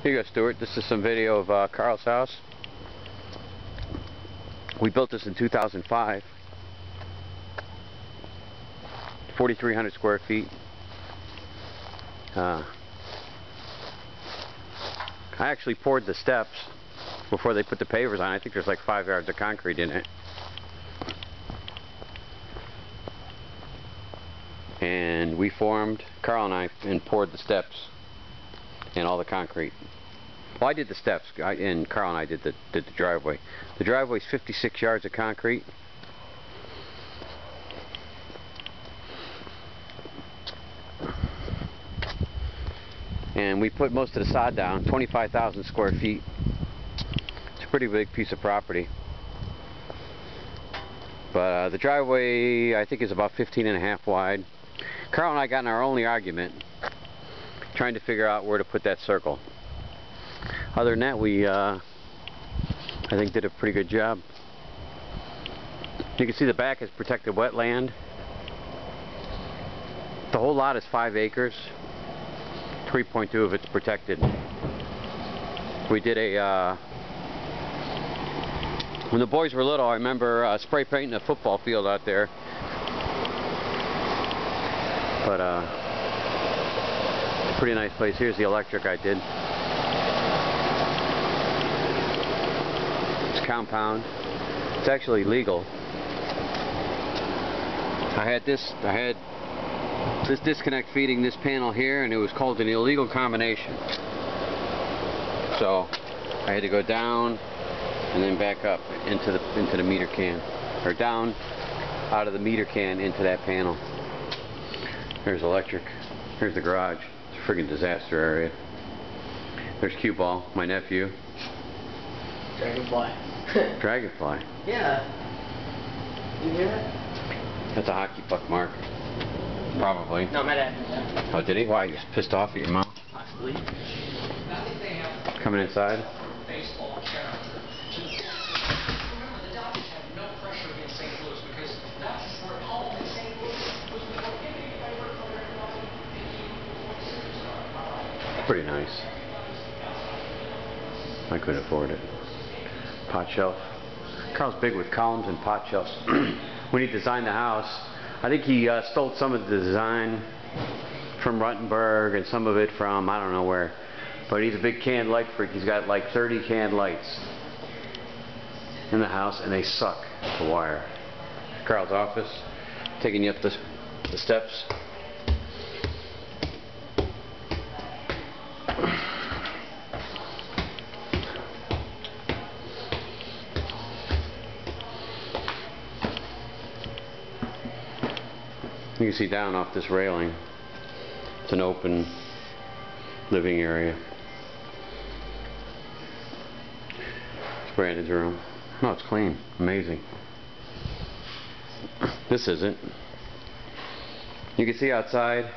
Here you go, Stuart. This is some video of Carl's house. We built this in 2005. 4,300 square feet. I actually poured the steps before they put the pavers on. I think there's like 5 yards of concrete in it. And we formed, Carl and I, and poured the steps and all the concrete. Well, I did the steps, and Carl and I did the driveway. The driveway's 56 yards of concrete. And we put most of the sod down, 25,000 square feet. It's a pretty big piece of property. But the driveway, I think, is about 15.5 wide. Carl and I got in our only argument trying to figure out where to put that circle. Other than that, we I think did a pretty good job. You can see the back is protected wetland. The whole lot is 5 acres. 3.2 of it's protected. We did a when the boys were little, I remember spray painting a football field out there. But it's a pretty nice place. Here's the electric I did. It's compound. It's actually legal. I had this disconnect feeding this panel here, and it was called an illegal combination. So I had to go down and then back up into the meter can, or down out of the meter can into that panel. There's electric. Here's the garage. It's a friggin' disaster area. There's Cue Ball, my nephew. Dragonfly. Dragonfly. Yeah. You hear that? That's a hockey puck, Mark. Probably. No, my dad. Oh, did he? Why? He's pissed off at your mom? Possibly. Coming inside? Baseball character. Remember, the Dodgers had no pressure against St. Louis because the Dodgers were at home and St. Louis was without anybody from their Pretty nice. I couldn't afford it. Pot shelf. Carl's big with columns and pot shelves. When he designed the house, I think he stole some of the design from Ruttenberg and some of it from I don't know where. But he's a big canned light freak. He's got like 30 canned lights in the house, and they suck the wire. Carl's office, taking you up the steps. You can see down off this railing. It's an open living area. It's Brandon's room. No, it's clean. Amazing. This isn't. You can see outside.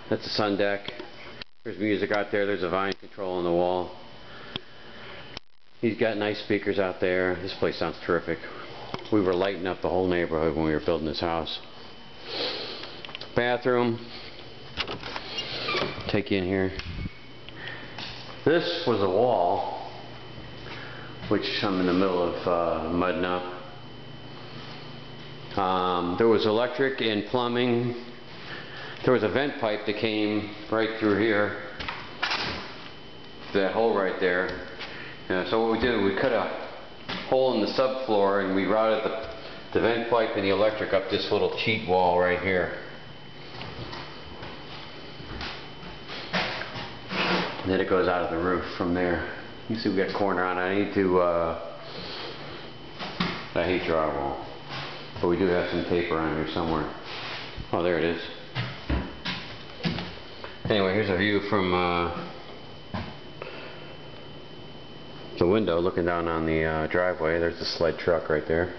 That's the sun deck. There's music out there. There's a volume control on the wall. He's got nice speakers out there. This place sounds terrific. We were lighting up the whole neighborhood when we were building this house. Bathroom. Take you in here. This was a wall, which I'm in the middle of mudding up. There was electric and plumbing. There was a vent pipe that came right through here. That hole right there. So what we did, we cut a hole in the subfloor, and we routed the vent pipe and the electric up this little cheat wall right here. And then it goes out of the roof from there. You see we got a corner on it. I need to I hate drywall, but we do have some tape around here somewhere. Oh, there it is. Anyway, here's a view from the window looking down on the driveway. There's the sled truck right there.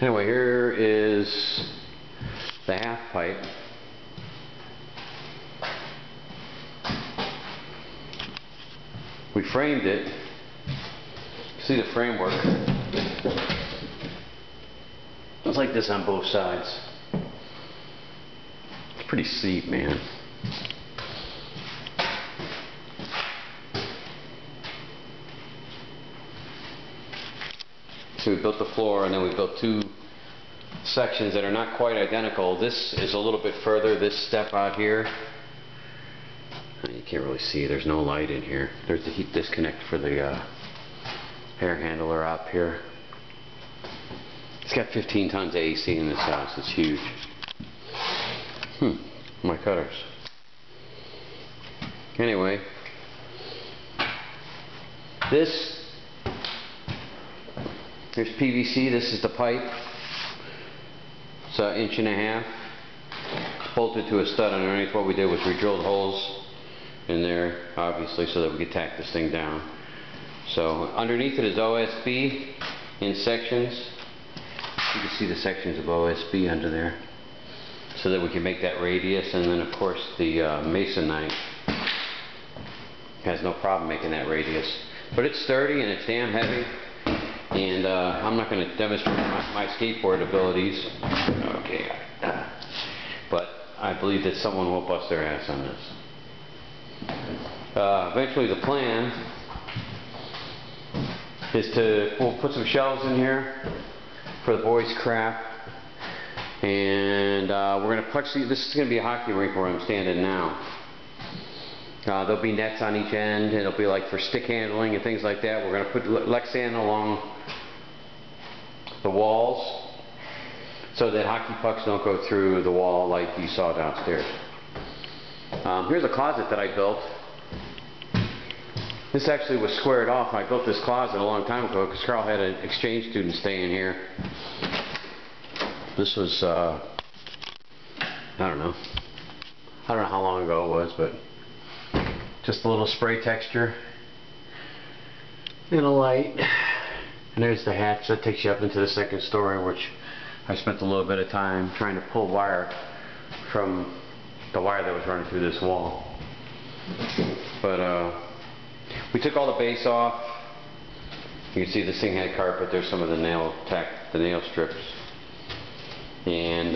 Anyway, here is the half pipe. We framed it. See the framework. It's like this on both sides. It's pretty steep, man. So we built the floor, and then we built two sections that are not quite identical. This is a little bit further, this step out here. You can't really see, there's no light in here. There's the heat disconnect for the air handler up here. It's got 15 tons of AC in this house, it's huge. My cutters. Anyway, here's PVC, this is the pipe. It's an 1.5 inches, bolted to a stud underneath. What we did was we drilled holes in there, obviously, so that we could tack this thing down. So underneath it is OSB in sections. You can see the sections of OSB under there, so that we can make that radius. And then of course the mason knife has no problem making that radius. But it's sturdy and it's damn heavy. And I'm not going to demonstrate my skateboard abilities. Okay. But I believe that someone will bust their ass on this. Eventually the plan is we'll put some shelves in here for the boys' crap. And we're going to plexi. This is going to be a hockey rink where I'm standing now. There'll be nets on each end. It'll be like for stick handling and things like that. We're going to put Lexan along the walls so that hockey pucks don't go through the wall like you saw downstairs. Here's a closet that I built. This actually was squared off. I built this closet a long time ago because Carl had an exchange student staying here. This was, I don't know how long ago it was, but just a little spray texture and a light. And there's the hatch that takes you up into the second story, which I spent a little bit of time trying to pull wire from the wire that was running through this wall. But we took all the base off. You can see this thing had carpet. There's some of the nail strips. And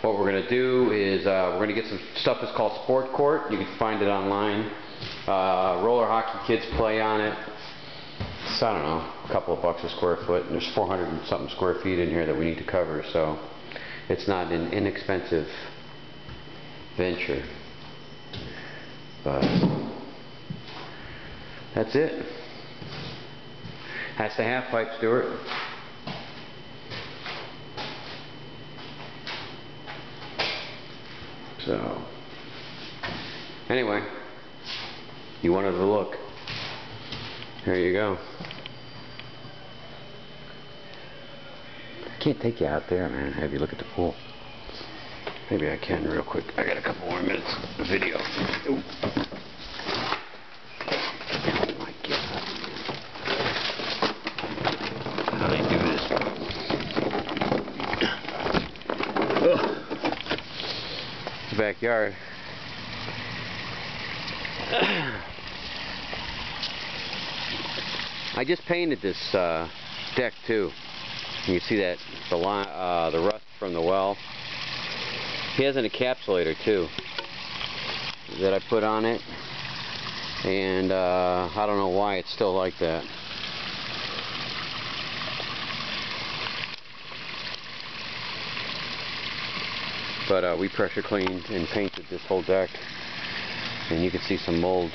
what we're going to do is we're going to get some stuff that's called Sport Court. You can find it online. Roller hockey kids play on it. It's, I don't know, a couple of bucks a square foot, and there's 400 and something square feet in here that we need to cover, so it's not an inexpensive venture. But that's it. That's the half pipe, Stuart. So, anyway, you wanted to look. There you go. I can't take you out there, man, have you look at the pool. Maybe I can real quick. I got a couple more minutes of video. Ooh. Oh my God. How do they do this? Ugh. The backyard. I just painted this deck too. You can see that the rust from the well. He has an encapsulator too that I put on it, and I don't know why it's still like that. But we pressure cleaned and painted this whole deck, and you can see some mold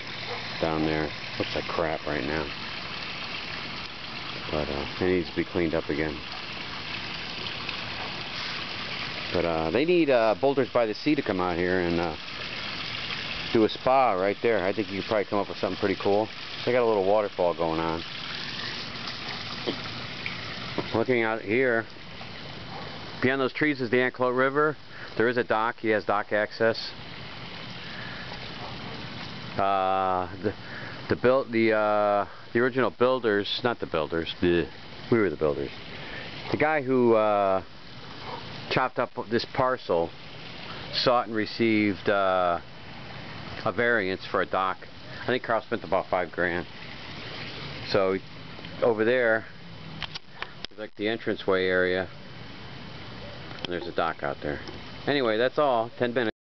down there. Looks like crap right now, but it needs to be cleaned up again. But they need Boulders by the Sea to come out here and do a spa right there. I think you could probably come up with something pretty cool. They got a little waterfall going on. Looking out here, beyond those trees is the Anclote River. There is a dock. He has dock access. The original builders, not the builders. We were the builders. The guy who chopped up this parcel sought and received a variance for a dock. I think Carl spent about $5 grand. So over there is like the entranceway area, and there's a dock out there. Anyway, that's all. 10 minutes.